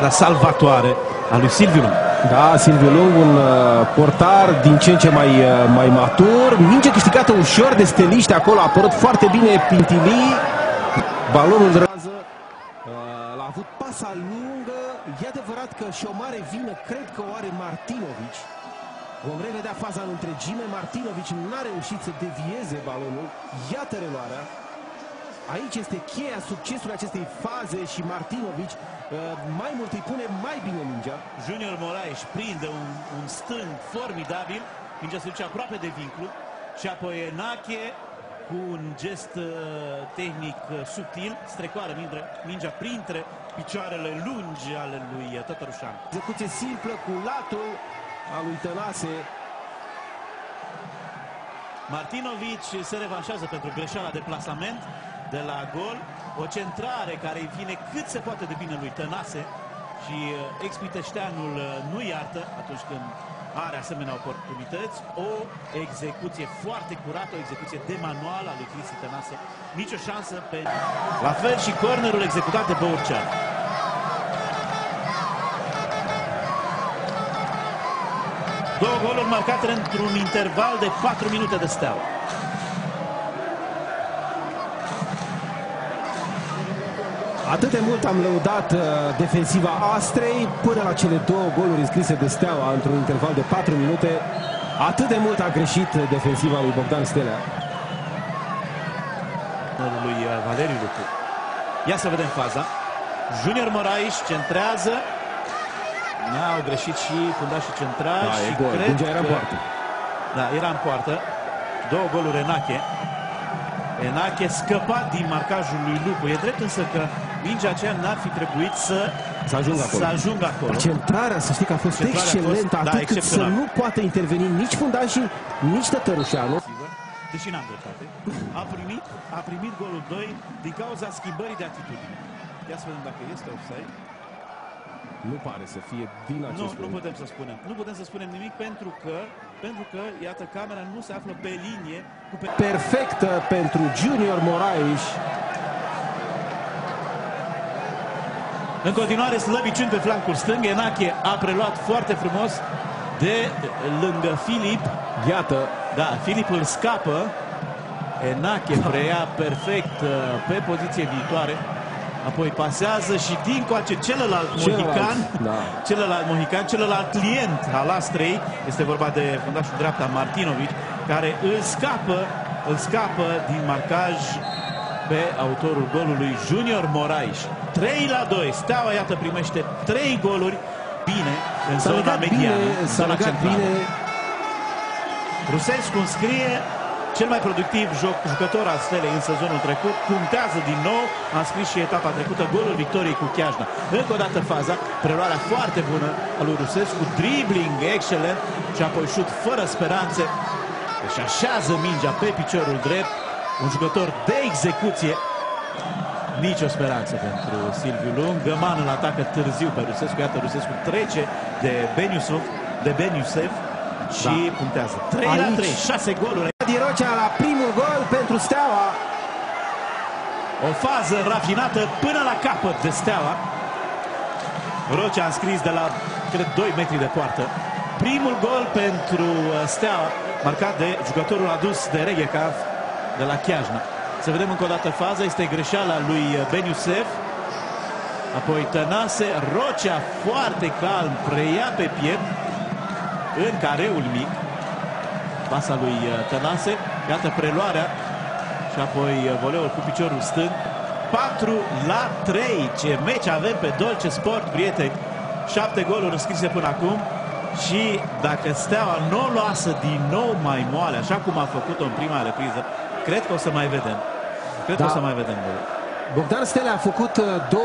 La salvatoare a lui Silviu Lung. Da, Silviu Lung, un portar din ce în ce mai matur. Minge câștigată ușor de steliște acolo, a apărut foarte bine Pintilii. Balonul de rază l-a avut pasa lungă. E adevărat că și o mare vină cred că o are Martinovic. Vom revedea faza în întregime. Martinovic n-a reușit să devieze balonul. Iată reluarea. Aici este cheia succesului acestei faze și Martinovic mai mult îi pune mai bine mingea. Junior Moraes prinde un stâng formidabil, mingea se duce aproape de vincul și apoi Enache cu un gest tehnic subtil strecoară mingea printre picioarele lungi ale lui Tătărușan. Execuție simplă cu latul a lui Tănase. Martinovic se revanșează pentru greșeala de plasament de la gol, o centrare care îi vine cât se poate de bine lui Tănase și Expiteșteanul nu iartă atunci când are asemenea oportunități. O execuție foarte curată, o execuție de manual a lui Cristi Tănase, nicio șansă pe... La fel și cornerul executat de Băurcean. Două goluri marcate într-un interval de 4 minute de Steaua. Atât de mult am lăudat defensiva Astrei până la cele două goluri înscrise de Steaua într-un interval de 4 minute. Atât de mult a greșit defensiva lui Bogdan Stelea. Lui Valeriu Lupu. Ia să vedem faza. Junior Moraes centrează. N-au greșit și fundașii centrali. Da, și e gol. Mingea era în poartă. Da, era în poartă. Două goluri Enache. Enache scăpat din marcajul lui Lupu. E drept însă că mingea aceea n-ar fi trebuit să ajungă acolo. Centrarea, să știi că a fost excelentă, atât cât să nu poată interveni nici fundașii, nici Tătărușanu. Deși n-am dreptate. A primit golul 2 din cauza schimbării de atitudine. Ia să vedem dacă este offside. Nu pare să fie din acest Nu putem să spunem. Nu putem să spunem nimic pentru că, iată, camera nu se află pe linie. Perfectă pentru Junior Moraes. În continuare slăbiciuni pe flancul stâng. Enache a preluat foarte frumos de lângă Filip. Iată. Da, Filip îl scapă. Enache preia perfect pe poziție viitoare. Apoi pasează și dincoace celălalt mohican, celălalt client al Astrei, este vorba de fundașul dreapta Martinovic, care îl scapă din marcaj pe autorul golului Junior Moraes. 3-2. Steaua, iată, primește 3 goluri bine în zona mediană, în zona centrală. Rusescu înscrie. Cel mai productiv jucător al Stelei în sezonul trecut, punctează din nou, a scris și etapa trecută golul victoriei cu Chiajna. Încă o dată faza, preluarea foarte bună a lui Rusescu, dribbling excelent și apoi șut fără speranțe. Își așează mingea pe piciorul drept, un jucător de execuție. Nicio speranță pentru Silviu Lung. Găman îl atacă târziu pe Rusescu, iată Rusescu trece de Beniusev și punctează. 3-3, 6 goluri. Rocea la primul gol pentru Steaua. O fază rafinată până la capăt de Steaua. Rocea a înscris de la, cred, 2 metri de poartă. Primul gol pentru Steaua, marcat de jucătorul adus de Reghecav de la Chiajna. Să vedem încă o dată faza. Este greșeala lui Beniusev. Apoi Tănase. Rocea foarte calm preia pe piept în careul mic. Pasa lui Tănase, iată preluarea și apoi voleul cu piciorul stâng. 4-3, ce meci avem pe Dolce Sport, prieteni. 7 goluri înscrise până acum și dacă Steaua nu o lasă din nou mai moale, așa cum a făcut-o în prima repriză, cred că o să mai vedem. Cred că o să mai vedem. Bogdan Stelea a făcut 2